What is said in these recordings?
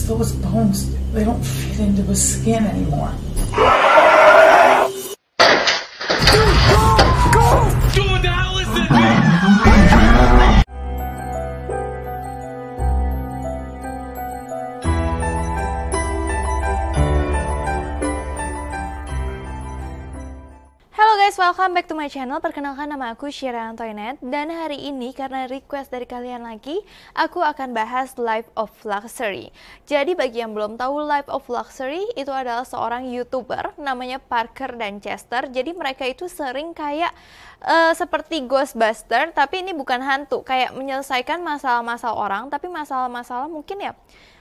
those bones, they don't fit into his skin anymore. Dude, what the hell is this? Halo guys, welcome back to my channel. Perkenalkan, nama aku Syira Antoinette. Dan hari ini karena request dari kalian lagi, aku akan bahas Life of Luxury. Jadi bagi yang belum tahu, Life of Luxury itu adalah seorang YouTuber namanya Parker dan Chester. Jadi mereka itu sering kayak seperti Ghostbuster, tapi ini bukan hantu, kayak menyelesaikan masalah-masalah orang, tapi masalah-masalah mungkin ya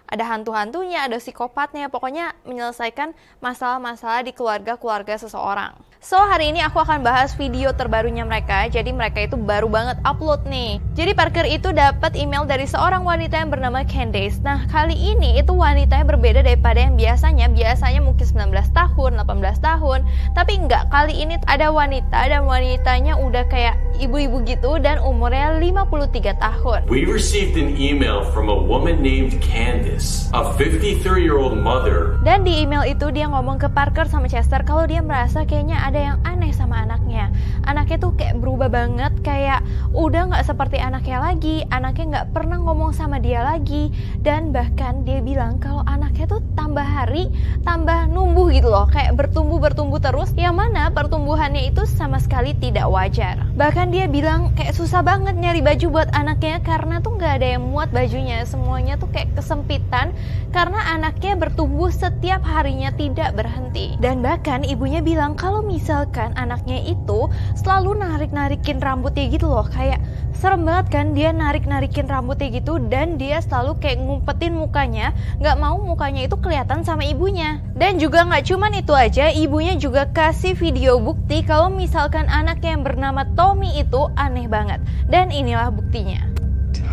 ada hantu-hantunya, ada psikopatnya, pokoknya menyelesaikan masalah-masalah di keluarga-keluarga seseorang. So, hari ini aku akan bahas video terbarunya mereka, jadi mereka itu baru banget upload nih. Jadi Parker itu dapat email dari seorang wanita yang bernama Candace. Nah, kali ini itu wanitanya berbeda daripada yang biasanya mungkin 19 tahun, 18 tahun. Tapi enggak, kali ini ada wanita dan wanitanya udah kayak ibu-ibu gitu dan umurnya 53 tahun. We received an email from a woman named Candace, a 53-year-old mother. Dan di email itu dia ngomong ke Parker sama Chester kalau dia merasa kayaknya ada yang aneh sama anaknya. Anaknya tuh kayak berubah banget, kayak udah nggak seperti anaknya lagi. Anaknya nggak pernah ngomong sama dia lagi. Dan bahkan dia bilang kalau anaknya tuh tambah hari tambah numbuh gitu loh, kayak bertumbuh terus, yang mana pertumbuhannya itu sama sekali tidak wajar. Bahkan dia bilang kayak susah banget nyari baju buat anaknya karena tuh nggak ada yang muat bajunya, semuanya tuh kayak kesempitan karena anaknya bertumbuh setiap harinya tidak berhenti. Dan bahkan ibunya bilang kalau misalkan anaknya itu selalu narik-narikin rambutnya gitu loh, kayak serem banget kan, dia narik-narikin rambutnya gitu dan dia selalu kayak ngumpetin mukanya, nggak mau mukanya itu kelihatan sama ibunya. Dan juga nggak cuman itu aja, ibunya juga kasih video bukti kalau misalkan anaknya yang bernama Tommy itu aneh banget. Dan inilah buktinya.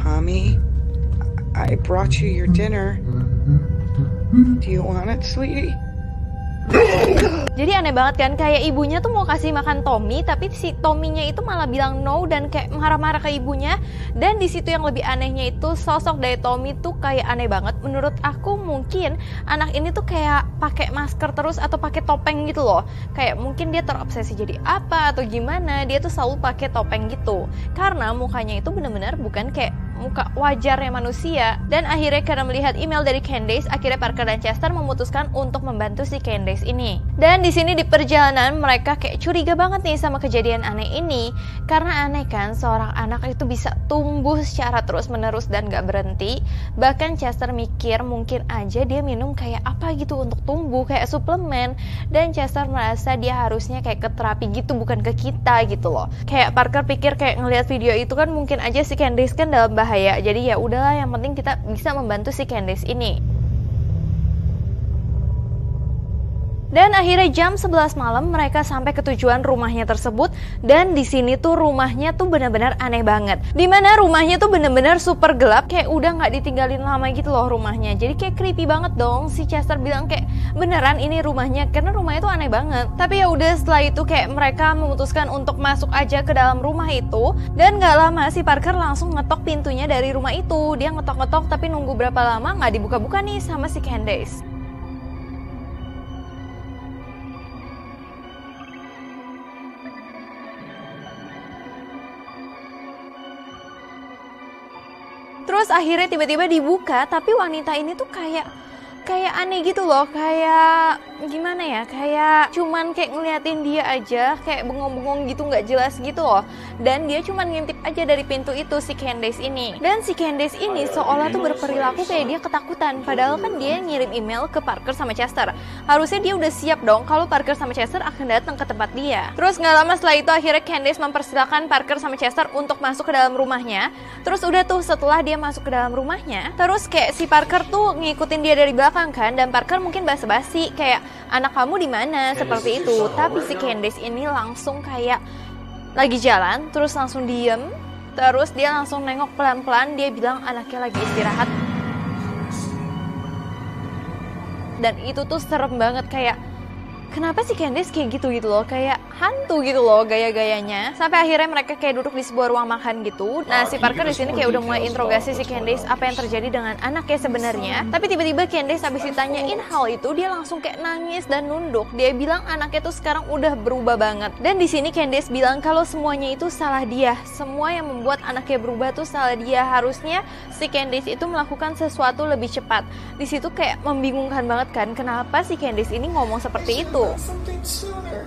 Tommy, I brought you your dinner. Do you want it, sweetie? Jadi aneh banget kan, kayak ibunya tuh mau kasih makan Tommy, tapi si Tommy-nya itu malah bilang no dan kayak marah-marah ke ibunya. Dan di situ yang lebih anehnya itu sosok dari Tommy tuh kayak aneh banget. Menurut aku mungkin anak ini tuh kayak pakai masker terus atau pakai topeng gitu loh. Kayak mungkin dia terobsesi jadi apa atau gimana, dia tuh selalu pakai topeng gitu. Karena mukanya itu bener-bener bukan kayak muka wajarnya manusia. Dan akhirnya karena melihat email dari Candace, akhirnya Parker dan Chester memutuskan untuk membantu si Candace ini. Dan di sini di perjalanan mereka kayak curiga banget nih sama kejadian aneh ini. Karena aneh kan, seorang anak itu bisa tumbuh secara terus-menerus dan gak berhenti. Bahkan Chester mikir mungkin aja dia minum kayak apa gitu untuk tumbuh, kayak suplemen. Dan Chester merasa dia harusnya kayak ke terapi gitu, bukan ke kita gitu loh. Kayak Parker pikir kayak ngelihat video itu kan mungkin aja si Candace kan dalam bahaya. Jadi ya udahlah, yang penting kita bisa membantu si Candace ini. Dan akhirnya jam 11 malam mereka sampai ke tujuan rumahnya tersebut. Dan di sini tuh rumahnya tuh benar-benar aneh banget. Dimana rumahnya tuh benar-benar super gelap, kayak udah nggak ditinggalin lama gitu loh rumahnya. Jadi kayak creepy banget dong. Si Chester bilang kayak beneran ini rumahnya, karena rumahnya tuh aneh banget. Tapi ya udah, setelah itu kayak mereka memutuskan untuk masuk aja ke dalam rumah itu. Dan nggak lama si Parker langsung ngetok pintunya dari rumah itu. Dia ngetok-ngetok tapi nunggu berapa lama nggak dibuka-buka nih sama si Candace. Terus akhirnya tiba-tiba dibuka, tapi wanita ini tuh kayak aneh gitu loh, kayak gimana ya, kayak cuman kayak ngeliatin dia aja, kayak bengong-bengong gitu, nggak jelas gitu loh. Dan dia cuman ngintip aja dari pintu itu si Candace ini. Dan si Candace ini seolah tuh berperilaku kayak dia ketakutan, padahal kan dia ngirim email ke Parker sama Chester. Harusnya dia udah siap dong kalau Parker sama Chester akan datang ke tempat dia. Terus nggak lama setelah itu akhirnya Candace mempersilahkan Parker sama Chester untuk masuk ke dalam rumahnya. Terus udah tuh, setelah dia masuk ke dalam rumahnya, terus kayak si Parker tuh ngikutin dia dari belakang kan, dan Parker mungkin basa-basi kayak anak kamu di mana seperti itu. Tapi si Candace ini langsung kayak lagi jalan terus langsung diem, terus dia langsung nengok pelan-pelan, dia bilang anaknya lagi istirahat. Dan itu tuh serem banget, kayak kenapa sih Candace kayak gitu loh, kayak hantu gitu loh gaya-gayanya. Sampai akhirnya mereka kayak duduk di sebuah ruang makan gitu. Nah, si Parker di sini kayak udah mulai interogasi si Candace apa yang terjadi dengan anaknya sebenarnya. Tapi tiba-tiba Candace habis ditanyain hal itu, dia langsung kayak nangis dan nunduk. Dia bilang anaknya tuh sekarang udah berubah banget. Dan di sini Candace bilang kalau semuanya itu salah dia. Semua yang membuat anaknya berubah tuh salah dia. Harusnya si Candace itu melakukan sesuatu lebih cepat. Di situ kayak membingungkan banget kan, kenapa si Candace ini ngomong seperti itu.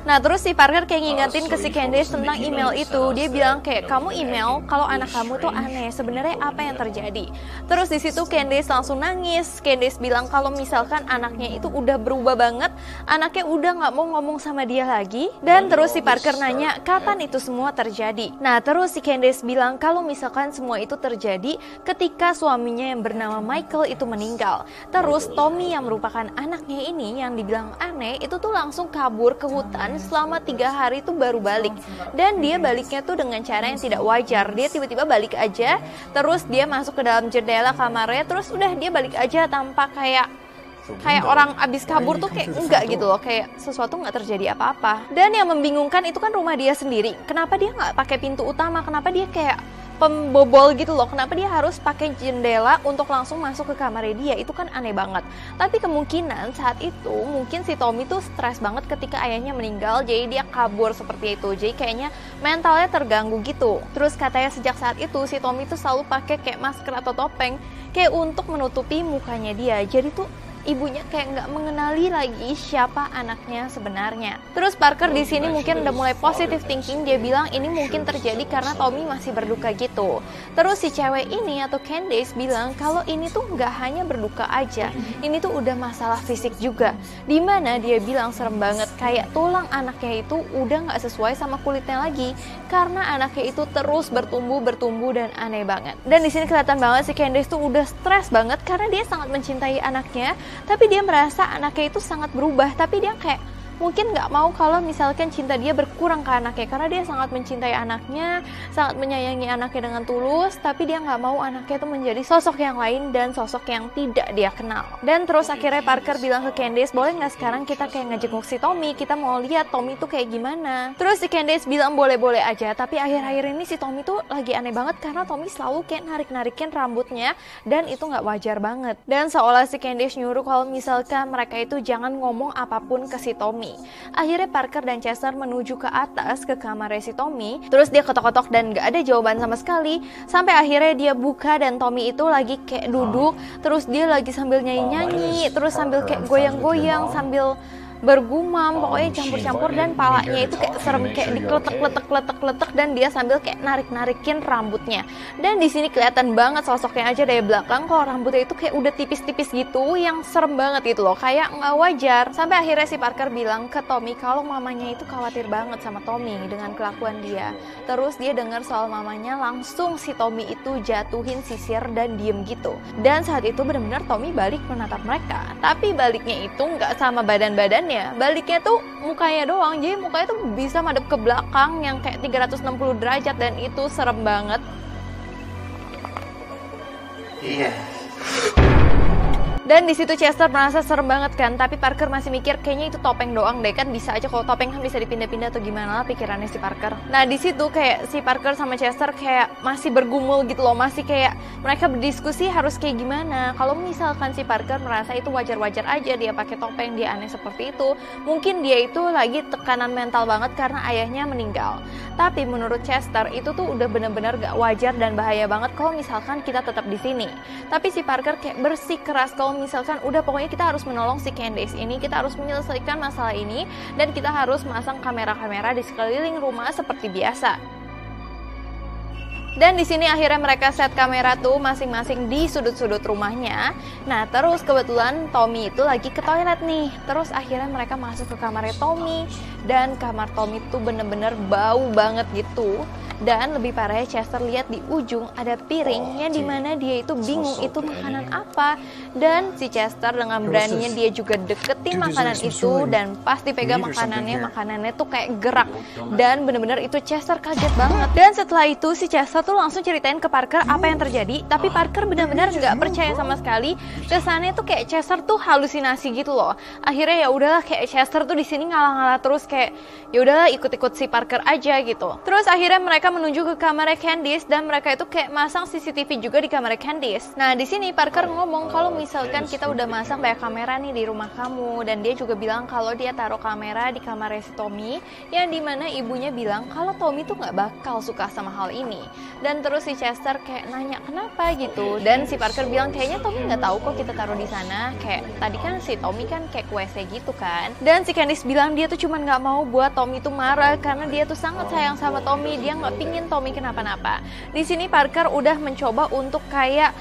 Nah, terus si Parker kayak ngingetin ke si Candace tentang email itu. Dia bilang kayak, kamu email kalau anak kamu tuh aneh, sebenarnya apa yang terjadi? Terus di situ Candace langsung nangis. Candace bilang kalau misalkan anaknya itu udah berubah banget, anaknya udah nggak mau ngomong sama dia lagi. Dan terus si Parker nanya kapan itu semua terjadi. Nah, terus si Candace bilang kalau misalkan semua itu terjadi ketika suaminya yang bernama Michael itu meninggal. Terus Tommy yang merupakan anaknya ini yang dibilang aneh itu tuh langsung kabur ke hutan selama 3 hari itu baru balik. Dan dia baliknya tuh dengan cara yang tidak wajar. Dia tiba-tiba balik aja, terus dia masuk ke dalam jendela kamarnya, terus udah dia balik aja tanpa kayak orang abis kabur tuh kayak enggak gitu loh, kayak sesuatu nggak terjadi apa-apa. Dan yang membingungkan itu kan rumah dia sendiri. Kenapa dia nggak pakai pintu utama? Kenapa dia kayak pembobol gitu loh, kenapa dia harus pakai jendela untuk langsung masuk ke kamarnya dia? Itu kan aneh banget. Tapi kemungkinan saat itu mungkin si Tommy tuh stres banget ketika ayahnya meninggal, jadi dia kabur seperti itu. Jadi kayaknya mentalnya terganggu gitu. Terus katanya sejak saat itu si Tommy tuh selalu pakai kayak masker atau topeng kayak untuk menutupi mukanya dia. Jadi tuh ibunya kayak nggak mengenali lagi siapa anaknya sebenarnya. Terus Parker di sini mungkin udah mulai positive thinking, dia bilang ini mungkin terjadi karena Tommy masih berduka gitu. Terus si cewek ini atau Candace bilang kalau ini tuh nggak hanya berduka aja, ini tuh udah masalah fisik juga. Dimana dia bilang serem banget, kayak tulang anaknya itu udah nggak sesuai sama kulitnya lagi karena anaknya itu terus bertumbuh dan aneh banget. Dan di sini kelihatan banget si Candace tuh udah stres banget karena dia sangat mencintai anaknya. Tapi dia merasa anaknya itu sangat berubah, tapi dia kayak mungkin nggak mau kalau misalkan cinta dia berkurang ke anaknya, karena dia sangat mencintai anaknya, sangat menyayangi anaknya dengan tulus, tapi dia nggak mau anaknya itu menjadi sosok yang lain dan sosok yang tidak dia kenal. Dan terus akhirnya Parker bilang ke Candace, boleh nggak sekarang kita kayak ngejenguk si Tommy, kita mau lihat Tommy itu kayak gimana. Terus si Candace bilang boleh-boleh aja, tapi akhir-akhir ini si Tommy tuh lagi aneh banget karena Tommy selalu kayak narik-narikin rambutnya dan itu nggak wajar banget. Dan seolah si Candace nyuruh kalau misalkan mereka itu jangan ngomong apapun ke si Tommy. Akhirnya Parker dan Chester menuju ke atas ke kamarnya si Tommy. Terus dia ketok-ketok dan gak ada jawaban sama sekali. Sampai akhirnya dia buka dan Tommy itu lagi kayak duduk. Terus dia lagi sambil nyanyi-nyanyi, terus sambil kayak goyang-goyang, sambil bergumam, pokoknya campur-campur, dan palanya itu kayak serem, kayak dikletek-letek dan dia sambil kayak narik-narikin rambutnya. Dan di sini kelihatan banget sosoknya aja dari belakang kalau rambutnya itu kayak udah tipis-tipis gitu, yang serem banget gitu loh, kayak nggak wajar. Sampai akhirnya si Parker bilang ke Tommy kalau mamanya itu khawatir banget sama Tommy dengan kelakuan dia. Terus dia dengar soal mamanya, langsung si Tommy itu jatuhin sisir dan diem gitu. Dan saat itu benar-benar Tommy balik menatap mereka, tapi baliknya itu nggak sama badan-badan, baliknya tuh mukanya doang. Jadi mukanya tuh bisa madep ke belakang yang kayak 360 derajat dan itu serem banget. Iya. Dan di situ Chester merasa serem banget kan, tapi Parker masih mikir kayaknya itu topeng doang deh, kan bisa aja kalau topeng kan bisa dipindah-pindah atau gimana lah pikirannya si Parker. Nah di situ kayak si Parker sama Chester kayak masih bergumul gitu loh, masih kayak mereka berdiskusi harus kayak gimana. Kalau misalkan si Parker merasa itu wajar-wajar aja dia pakai topeng, dia aneh seperti itu, mungkin dia itu lagi tekanan mental banget karena ayahnya meninggal. Tapi menurut Chester itu tuh udah bener-bener gak wajar dan bahaya banget kalau misalkan kita tetap di sini. Tapi si Parker kayak bersikeras kalau misalkan udah pokoknya kita harus menolong si Candace ini, kita harus menyelesaikan masalah ini, dan kita harus masang kamera-kamera di sekeliling rumah seperti biasa. Dan di sini akhirnya mereka set kamera tuh masing-masing di sudut-sudut rumahnya. Nah terus kebetulan Tommy itu lagi ke toilet nih. Terus akhirnya mereka masuk ke kamarnya Tommy, dan kamar Tommy tuh bener-bener bau banget gitu. Dan lebih parahnya Chester lihat di ujung ada piring yang dimana dia itu bingung itu makanan apa. Dan si Chester dengan beraninya dia juga deketin makanan itu, dan pas dipegang makanannya tuh kayak gerak. Dan bener-bener itu Chester kaget banget. Dan setelah itu si Chester tuh langsung ceritain ke Parker apa yang terjadi, tapi Parker benar-benar nggak percaya sama sekali. Kesannya tuh kayak Chester tuh halusinasi gitu loh. Akhirnya ya udahlah, kayak Chester tuh di sini ngalah-ngalah terus, kayak ya udahlah ikut-ikut si Parker aja gitu. Terus akhirnya mereka menuju ke kamarnya Candice, dan mereka itu kayak masang CCTV juga di kamarnya Candice. Nah di sini Parker ngomong kalau misalkan kita udah masang banyak kamera nih di rumah kamu, dan dia juga bilang kalau dia taruh kamera di kamarnya si Tommy, yang dimana ibunya bilang kalau Tommy tuh nggak bakal suka sama hal ini. Dan terus si Chester kayak nanya kenapa gitu, dan si Parker bilang kayaknya Tommy nggak tahu kok kita taruh di sana, kayak tadi kan si Tommy kan kayak ke WC gitu kan. Dan si Candice bilang dia tuh cuman nggak mau buat Tommy tuh marah karena dia tuh sangat sayang sama Tommy, dia nggak pingin Tommy kenapa-napa. Di sini Parker udah mencoba untuk kayak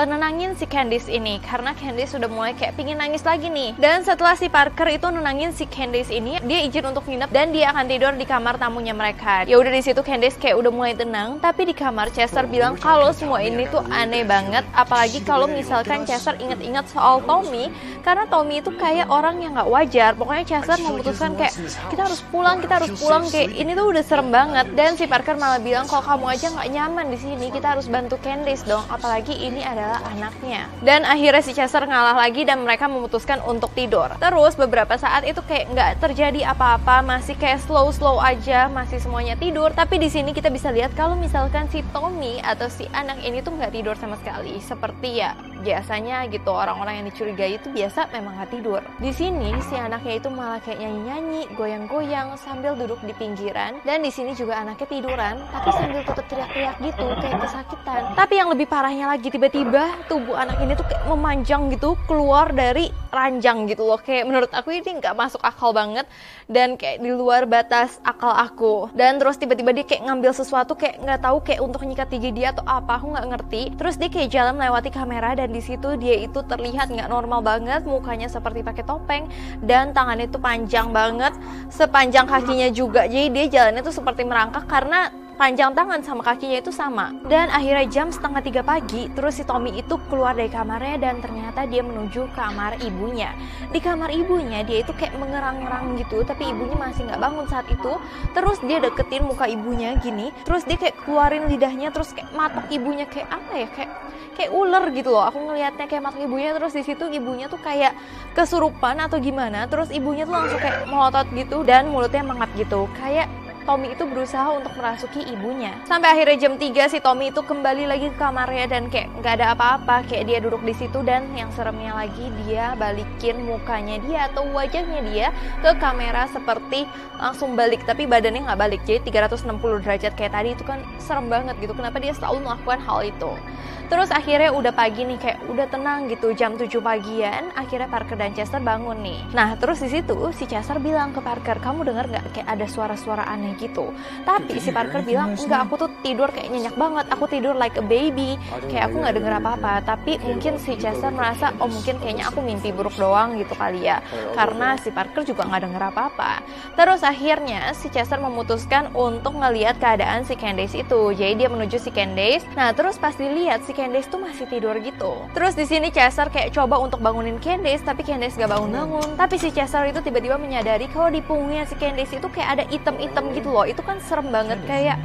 nenangin si Candice ini, karena Candice sudah mulai kayak pingin nangis lagi nih. Dan setelah si Parker itu nenangin si Candice ini, dia izin untuk nginep dan dia akan tidur di kamar tamunya mereka. Ya udah di situ Candice kayak udah mulai tenang, tapi di kamar Chester bilang kalau semua ini tuh aneh banget, apalagi kalau misalkan Chester inget-inget soal Tommy, karena Tommy itu kayak orang yang nggak wajar. Pokoknya Chester memutuskan kayak kita harus pulang, kayak ini tuh udah serem banget. Dan si Parker malah bilang kalau kamu aja nggak nyaman di sini, kita harus bantu Candice dong, apalagi ini adalah anaknya. Dan akhirnya si Chester ngalah lagi dan mereka memutuskan untuk tidur. Terus beberapa saat itu kayak nggak terjadi apa-apa, masih kayak slow aja, masih semuanya tidur. Tapi di sini kita bisa lihat kalau misalkan si Tommy atau si anak ini tuh nggak tidur sama sekali, seperti ya biasanya gitu, orang-orang yang dicurigai itu biasa memang nggak tidur. Di sini si anaknya itu malah kayak nyanyi-nyanyi, goyang-goyang sambil duduk di pinggiran. Dan di sini juga anaknya tiduran, tapi sambil tetap teriak-teriak gitu, kayak kesakitan. Tapi yang lebih parahnya lagi, tiba-tiba tubuh anak ini tuh kayak memanjang gitu, keluar dari ranjang gitu loh. Kayak menurut aku ini nggak masuk akal banget, dan kayak di luar batas akal aku. Dan terus tiba-tiba dia kayak ngambil sesuatu, kayak nggak tahu kayak untuk nyikat gigi dia atau apa, aku nggak ngerti. Terus dia kayak jalan melewati kamera, dan di situ dia itu terlihat nggak normal banget, mukanya seperti pakai topeng, dan tangannya itu panjang banget, sepanjang kakinya juga. Jadi dia jalannya tuh seperti merangkak karena panjang tangan sama kakinya itu sama. Dan akhirnya jam 2:30 pagi, terus si Tommy itu keluar dari kamarnya, dan ternyata dia menuju kamar ibunya. Di kamar ibunya dia itu kayak mengerang-ngerang gitu, tapi ibunya masih nggak bangun saat itu. Terus dia deketin muka ibunya gini, terus dia kayak keluarin lidahnya, terus kayak matok ibunya, kayak apa ya, kayak ular gitu loh. Aku ngelihatnya kayak matok ibunya. Terus di situ ibunya tuh kayak kesurupan atau gimana, terus ibunya tuh langsung kayak melotot gitu, dan mulutnya mengap gitu, kayak Tommy itu berusaha untuk merasuki ibunya. Sampai akhirnya jam 3 si Tommy itu kembali lagi ke kamarnya, dan kayak nggak ada apa-apa, kayak dia duduk di situ. Dan yang seremnya lagi, dia balikin mukanya dia atau wajahnya dia ke kamera seperti langsung balik, tapi badannya nggak balik, jadi 360 derajat kayak tadi. Itu kan serem banget gitu, kenapa dia selalu melakukan hal itu. Terus akhirnya udah pagi nih, kayak udah tenang gitu, jam 7 pagian, akhirnya Parker dan Chester bangun nih. Nah terus di situ si Chester bilang ke Parker, kamu denger nggak kayak ada suara-suara aneh gitu? Tapi si Parker bilang, enggak, aku tuh tidur kayak nyenyak banget, aku tidur like a baby, kayak aku nggak denger apa-apa. Tapi mungkin si Chester merasa, oh mungkin kayaknya aku mimpi buruk doang gitu kali ya, karena si Parker juga nggak denger apa-apa. Terus akhirnya si Chester memutuskan untuk ngelihat keadaan si Candice itu, jadi dia menuju si Candice. Nah terus pas dilihat si Candice tuh masih tidur gitu. Terus di sini Chester kayak coba untuk bangunin Candice, tapi Candice gak bangun-bangun. Tapi si Chester itu tiba-tiba menyadari kalau di punggungnya si Candice itu kayak ada item-item gitu loh. Itu kan serem banget, kayak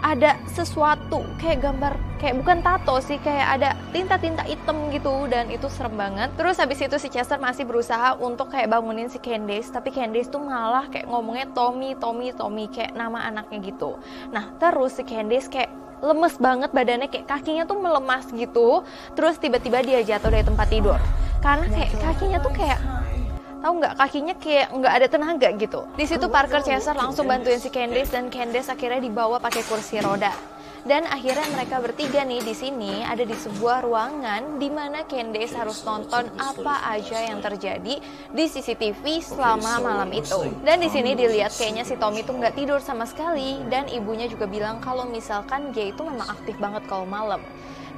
ada sesuatu, kayak gambar, kayak bukan tato sih, kayak ada tinta-tinta hitam gitu, dan itu serem banget. Terus habis itu si Chester masih berusaha untuk kayak bangunin si Candice, tapi Candice tuh malah kayak ngomongnya Tommy, kayak nama anaknya gitu. Nah terus si Candice kayak lemes banget badannya, kayak kakinya tuh melemas gitu. Terus tiba-tiba dia jatuh dari tempat tidur, karena kayak kakinya tuh kayak, tahu nggak, kakinya kayak nggak ada tenaga gitu. Di situ Parker Chester langsung bantuin si Candice, dan Candice akhirnya dibawa pakai kursi roda. Dan akhirnya mereka bertiga nih di sini ada di sebuah ruangan di mana Candice harus nonton apa aja yang terjadi di CCTV selama malam itu. Dan di sini dilihat kayaknya si Tommy tuh nggak tidur sama sekali, dan ibunya juga bilang kalau misalkan dia itu memang aktif banget kalau malam.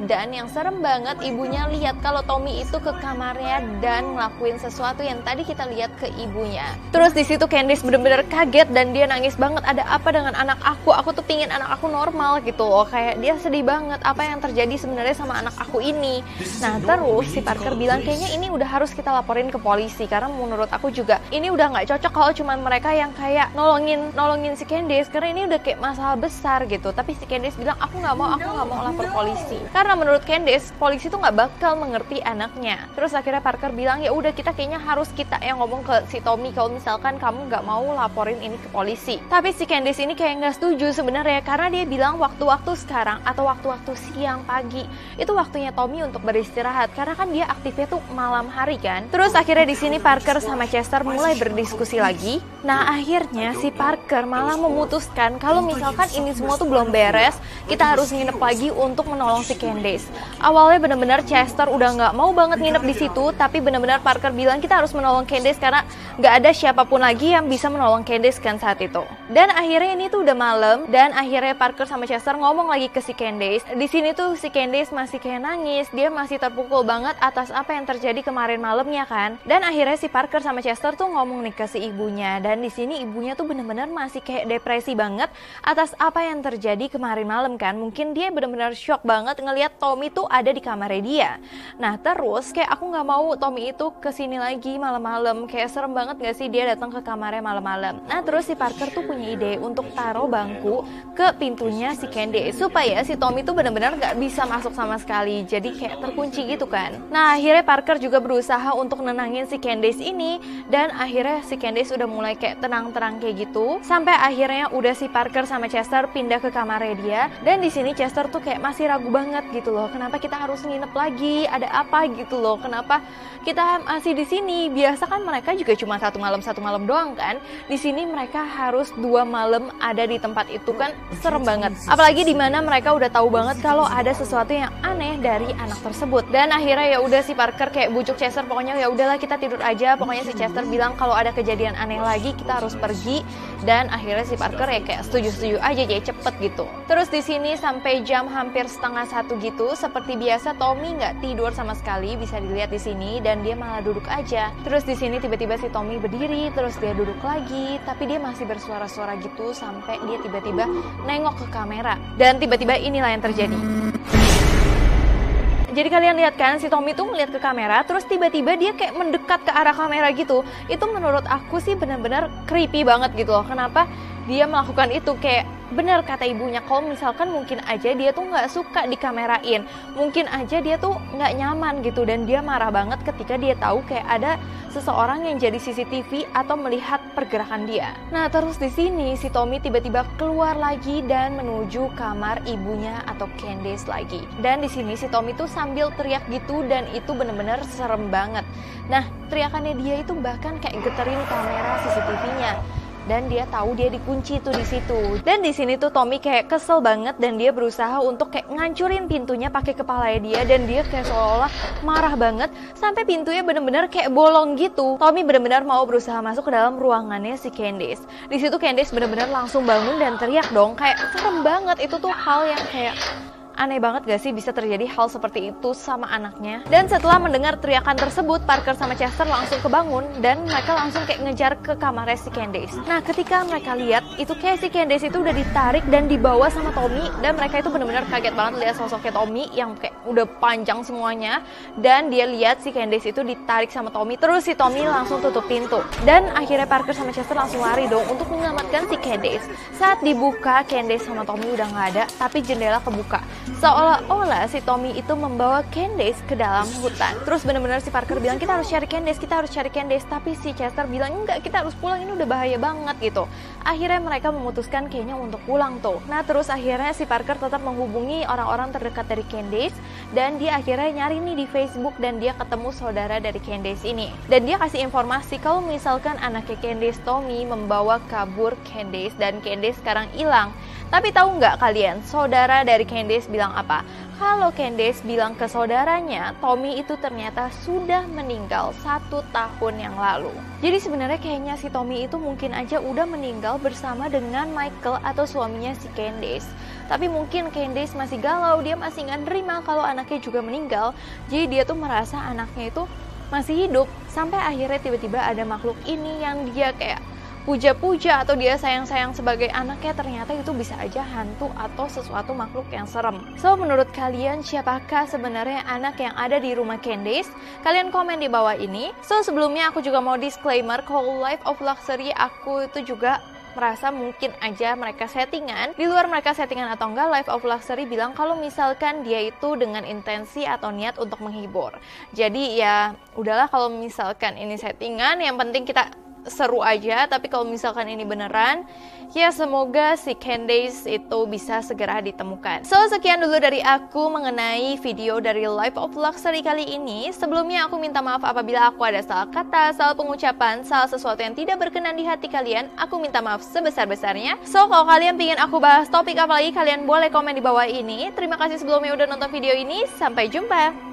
dan yang serem banget ibunya lihat kalau Tommy itu ke kamarnya dan ngelakuin sesuatu yang tadi kita lihat ke ibunya. Terus di situ Candice bener-bener kaget dan dia nangis banget, ada apa dengan anak aku tuh pingin anak aku normal gitu loh, kayak dia sedih banget apa yang terjadi sebenarnya sama anak aku ini. Nah terus si Parker bilang kayaknya ini udah harus kita laporin ke polisi, karena menurut aku juga ini udah nggak cocok kalau cuman mereka yang kayak nolongin si Candice, karena ini udah kayak masalah besar gitu. Tapi si Candice bilang aku nggak mau lapor polisi, karena menurut Candice polisi tuh nggak bakal mengerti anaknya. Terus akhirnya Parker bilang ya udah kayaknya harus kita yang ngomong ke si Tommy kalau misalkan kamu nggak mau laporin ini ke polisi. Tapi si Candice ini kayak nggak setuju sebenarnya, karena dia bilang waktu-waktu sekarang atau waktu-waktu siang pagi itu waktunya Tommy untuk beristirahat, karena kan dia aktifnya tuh malam hari kan. Terus akhirnya di sini Parker sama Chester mulai berdiskusi lagi. Nah akhirnya si Parker malah memutuskan kalau misalkan ini semua tuh belum beres, kita harus nginep lagi untuk menolong si Candice. Awalnya benar-benar Chester udah nggak mau banget nginep di situ, tapi benar-benar Parker bilang kita harus menolong Candice karena nggak ada siapapun lagi yang bisa menolong Candice kan saat itu. Dan akhirnya ini tuh udah malam dan akhirnya Parker sama Chester ngomong lagi ke si Candice. Di sini tuh si Candice masih kayak nangis, dia masih terpukul banget atas apa yang terjadi kemarin malamnya kan. Dan akhirnya si Parker sama Chester tuh ngomong nih ke si ibunya, dan di sini ibunya tuh benar-benar masih kayak depresi banget atas apa yang terjadi kemarin malam kan. Mungkin dia benar-benar shock banget ngelihat Tommy tuh ada di kamarnya dia. Nah terus kayak aku nggak mau Tommy itu kesini lagi malam-malam, kayak serem banget gak sih dia datang ke kamarnya malam-malam. Nah terus si Parker tuh punya ide untuk taruh bangku ke pintunya si Candice supaya si Tommy tuh benar-benar gak bisa masuk sama sekali, jadi kayak terkunci gitu kan. Nah akhirnya Parker juga berusaha untuk nenangin si Candice ini, dan akhirnya si Candice udah mulai kayak tenang-tenang kayak gitu, sampai akhirnya udah si Parker sama Chester pindah ke kamarnya dia. Dan di sini Chester tuh kayak masih ragu banget gitu loh, kenapa kita harus nginep lagi, ada apa gitu loh, kenapa kita masih di sini. Biasa kan mereka juga cuma satu malam doang kan, di sini mereka harus 2 malam ada di tempat itu kan, serem banget. Apalagi di mana mereka udah tahu banget kalau ada sesuatu yang aneh dari anak tersebut. Dan akhirnya ya udah si Parker kayak bujuk Chester, pokoknya ya udahlah kita tidur aja. Pokoknya si Chester bilang kalau ada kejadian aneh lagi kita harus pergi, dan akhirnya si Parker ya kayak setuju aja, jadi cepet gitu. Terus di sini sampai jam hampir 12:30 gitu, seperti biasa Tommy nggak tidur sama sekali, bisa dilihat di sini, dan dia malah duduk aja. Terus di sini tiba-tiba si Tommy berdiri, terus dia duduk lagi, tapi dia masih bersuara-suara gitu sampai dia tiba-tiba nengok ke kamera. Dan tiba-tiba inilah yang terjadi. Jadi kalian lihat kan, si Tommy tuh ngeliat ke kamera, terus tiba-tiba dia kayak mendekat ke arah kamera gitu. Itu menurut aku sih benar-benar creepy banget gitu loh. Kenapa dia melakukan itu? Kayak bener kata ibunya, kalau misalkan mungkin aja dia tuh nggak suka dikamerain, mungkin aja dia tuh nggak nyaman gitu, dan dia marah banget ketika dia tahu kayak ada seseorang yang jadi CCTV atau melihat pergerakan dia. Nah terus di sini si Tommy tiba-tiba keluar lagi dan menuju kamar ibunya atau Candice lagi. Dan di sini si Tommy tuh sambil teriak gitu, dan itu bener-bener serem banget. Nah teriakannya dia itu bahkan kayak geterin kamera CCTV-nya. Dan dia tahu dia dikunci tuh di situ. Dan di sini tuh Tommy kayak kesel banget, dan dia berusaha untuk kayak ngancurin pintunya pakai kepalanya dia, dan dia kayak seolah-olah marah banget sampai pintunya bener-bener kayak bolong gitu. Tommy bener-bener mau berusaha masuk ke dalam ruangannya si Candice. Di situ Candice bener-bener langsung bangun dan teriak dong, kayak serem banget. Itu tuh hal yang kayak aneh banget gak sih bisa terjadi hal seperti itu sama anaknya. Dan setelah mendengar teriakan tersebut, Parker sama Chester langsung kebangun dan mereka langsung kayak ngejar ke kamarnya si Candice. Nah ketika mereka lihat itu kayak si Candice itu udah ditarik dan dibawa sama Tommy, dan mereka itu benar-benar kaget banget lihat sosoknya Tommy yang kayak udah panjang semuanya. Dan dia lihat si Candice itu ditarik sama Tommy, terus si Tommy langsung tutup pintu. Dan akhirnya Parker sama Chester langsung lari dong untuk menyelamatkan si Candice. Saat dibuka, Candice sama Tommy udah nggak ada, tapi jendela kebuka. Seolah-olah si Tommy itu membawa Candice ke dalam hutan. Terus benar-benar si Parker bilang kita harus cari Candice, tapi si Chester bilang enggak, kita harus pulang, ini udah bahaya banget gitu. Akhirnya mereka memutuskan kayaknya untuk pulang tuh. Nah terus akhirnya si Parker tetap menghubungi orang-orang terdekat dari Candice, dan dia akhirnya nyari nih di Facebook, dan dia ketemu saudara dari Candice ini. Dan dia kasih informasi kalau misalkan anaknya Candice, Tommy, membawa kabur Candice, dan Candice sekarang hilang. Tapi tahu nggak kalian, saudara dari Candace bilang apa? Kalau Candace bilang ke saudaranya, Tommy itu ternyata sudah meninggal 1 tahun yang lalu. Jadi sebenarnya kayaknya si Tommy itu mungkin aja udah meninggal bersama dengan Michael atau suaminya si Candace. Tapi mungkin Candace masih galau, dia masih nggak nerima kalau anaknya juga meninggal. Jadi dia tuh merasa anaknya itu masih hidup. Sampai akhirnya tiba-tiba ada makhluk ini yang dia kayak puja-puja atau dia sayang-sayang sebagai anaknya, ternyata itu bisa aja hantu atau sesuatu makhluk yang serem. So, menurut kalian siapakah sebenarnya anak yang ada di rumah Candace? Kalian komen di bawah ini. So, sebelumnya aku juga mau disclaimer kalau Life of Luxury aku itu juga merasa mungkin aja mereka settingan. Di luar mereka settingan atau enggak, Life of Luxury bilang kalau misalkan dia itu dengan intensi atau niat untuk menghibur. Jadi ya udahlah kalau misalkan ini settingan, yang penting kita seru aja. Tapi kalau misalkan ini beneran, ya semoga si Candace itu bisa segera ditemukan. So, sekian dulu dari aku mengenai video dari Life of Luxury kali ini. Sebelumnya aku minta maaf apabila aku ada salah kata, salah pengucapan, salah sesuatu yang tidak berkenan di hati kalian. Aku minta maaf sebesar-besarnya. So, kalau kalian pengen aku bahas topik apa lagi, kalian boleh komen di bawah ini. Terima kasih sebelumnya udah nonton video ini. Sampai jumpa.